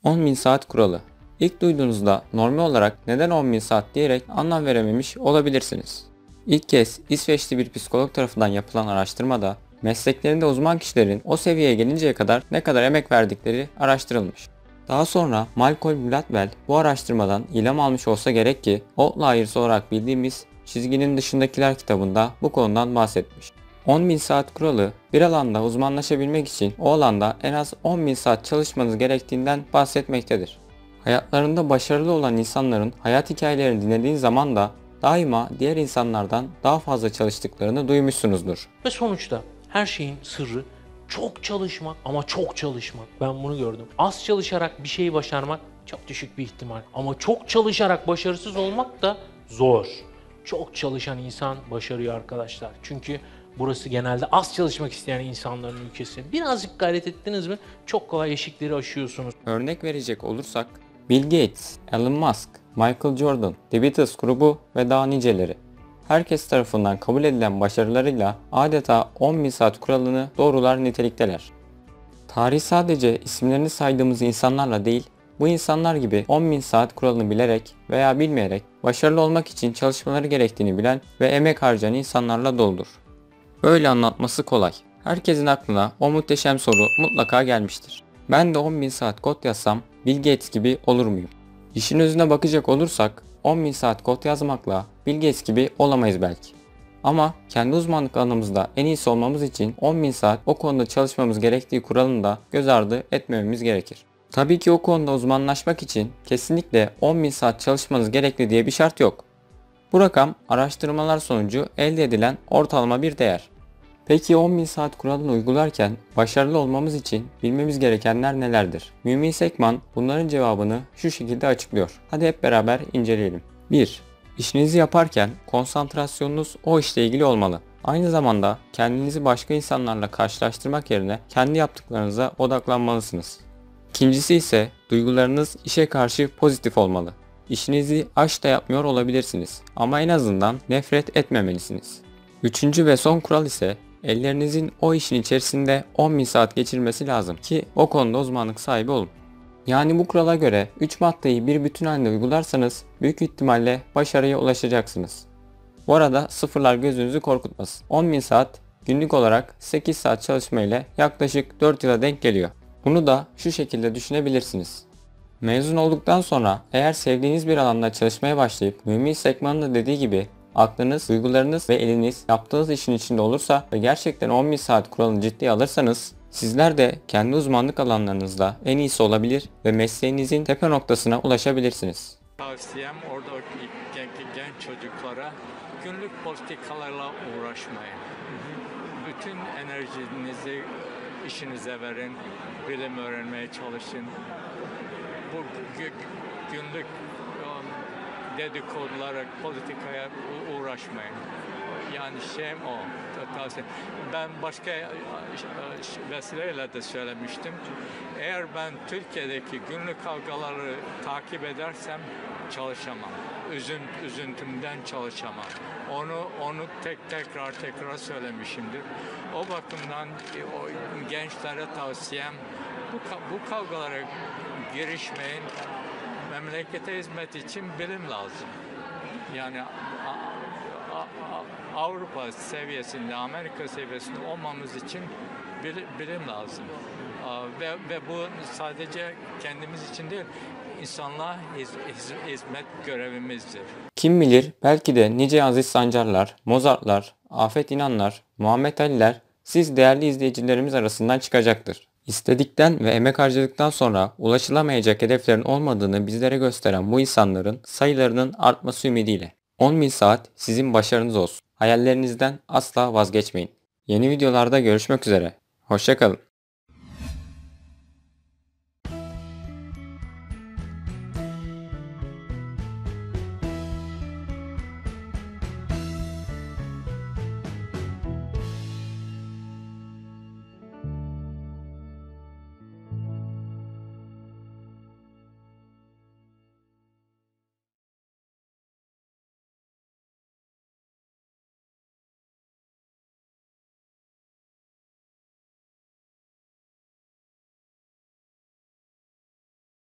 10.000 saat kuralı. İlk duyduğunuzda normal olarak neden 10.000 saat diyerek anlam verememiş olabilirsiniz. İlk kez İsveçli bir psikolog tarafından yapılan araştırmada mesleklerinde uzman kişilerin o seviyeye gelinceye kadar ne kadar emek verdikleri araştırılmış. Daha sonra Malcolm Gladwell bu araştırmadan ilham almış olsa gerek ki Outliers olarak bildiğimiz Çizginin Dışındakiler kitabında bu konudan bahsetmiş. 10.000 saat kuralı bir alanda uzmanlaşabilmek için o alanda en az 10.000 saat çalışmanız gerektiğinden bahsetmektedir. Hayatlarında başarılı olan insanların hayat hikayelerini dinlediğin zaman da daima diğer insanlardan daha fazla çalıştıklarını duymuşsunuzdur. Ve sonuçta her şeyin sırrı çok çalışmak ama çok çalışmak. Ben bunu gördüm. Az çalışarak bir şeyi başarmak çok düşük bir ihtimal. Ama çok çalışarak başarısız olmak da zor. Çok çalışan insan başarıyor arkadaşlar. Çünkü burası genelde az çalışmak isteyen insanların ülkesi. Birazcık gayret ettiniz mi çok kolay eşikleri aşıyorsunuz. Örnek verecek olursak Bill Gates, Elon Musk, Michael Jordan, The Beatles grubu ve daha niceleri. Herkes tarafından kabul edilen başarılarıyla adeta 10.000 saat kuralını doğrular nitelikteler. Tarih sadece isimlerini saydığımız insanlarla değil, bu insanlar gibi 10.000 saat kuralını bilerek veya bilmeyerek başarılı olmak için çalışmaları gerektiğini bilen ve emek harcayan insanlarla doludur. Böyle anlatması kolay. Herkesin aklına o muhteşem soru mutlaka gelmiştir. Ben de 10.000 saat kod yazsam Bill Gates gibi olur muyum? İşin özüne bakacak olursak 10.000 saat kod yazmakla Bill Gates gibi olamayız belki. Ama kendi uzmanlık alanımızda en iyisi olmamız için 10.000 saat o konuda çalışmamız gerektiği kuralını da göz ardı etmememiz gerekir. Tabii ki o konuda uzmanlaşmak için kesinlikle 10.000 saat çalışmanız gerekli diye bir şart yok. Bu rakam araştırmalar sonucu elde edilen ortalama bir değer. Peki 10.000 saat kuralını uygularken başarılı olmamız için bilmemiz gerekenler nelerdir? Mümin Sekman bunların cevabını şu şekilde açıklıyor. Hadi hep beraber inceleyelim. 1. İşinizi yaparken konsantrasyonunuz o işle ilgili olmalı. Aynı zamanda kendinizi başka insanlarla karşılaştırmak yerine kendi yaptıklarınıza odaklanmalısınız. İkincisi ise duygularınız işe karşı pozitif olmalı. İşinizi aşkla yapmıyor olabilirsiniz ama en azından nefret etmemelisiniz. Üçüncü ve son kural ise ellerinizin o işin içerisinde 10.000 saat geçirmesi lazım ki o konuda uzmanlık sahibi olun. Yani bu kurala göre 3 maddeyi bir bütün halinde uygularsanız büyük ihtimalle başarıya ulaşacaksınız. Bu arada sıfırlar gözünüzü korkutmasın. 10.000 saat günlük olarak 8 saat çalışma ile yaklaşık 4 yıla denk geliyor. Bunu da şu şekilde düşünebilirsiniz. Mezun olduktan sonra eğer sevdiğiniz bir alanda çalışmaya başlayıp Mümin Sekman'ın da dediği gibi aklınız, duygularınız ve eliniz yaptığınız işin içinde olursa ve gerçekten 10.000 saat kuralını ciddiye alırsanız sizler de kendi uzmanlık alanlarınızda en iyisi olabilir ve mesleğinizin tepe noktasına ulaşabilirsiniz. Tavsiyem oradaki genç çocuklara günlük politikalarla uğraşmayın. Bütün enerjinizi işinize verin, bilim öğrenmeye çalışın. Bu günlük dedikodulara, politikaya uğraşmayın. Yani o tavsiye. Ben başka vesileyle de söylemiştim. Eğer ben Türkiye'deki günlük kavgaları takip edersem çalışamam. Üzüntümden çalışamam. Onu tekrar söylemişimdir. O bakımdan o gençlere tavsiyem bu kavgalara girişmeyin. Memlekete hizmet için bilim lazım. Yani Avrupa seviyesinde, Amerika seviyesinde olmamız için bilim lazım. Ve bu sadece kendimiz için değil, insanlığa hizmet görevimizdir. Kim bilir belki de nice Aziz Sancarlar, Mozartlar, Afet İnanlar, Muhammed Ali'ler siz değerli izleyicilerimiz arasından çıkacaktır. İstedikten ve emek harcadıktan sonra ulaşılamayacak hedeflerin olmadığını bizlere gösteren bu insanların sayılarının artması ümidiyle. 10.000 saat sizin başarınız olsun. Hayallerinizden asla vazgeçmeyin. Yeni videolarda görüşmek üzere. Hoşça kalın.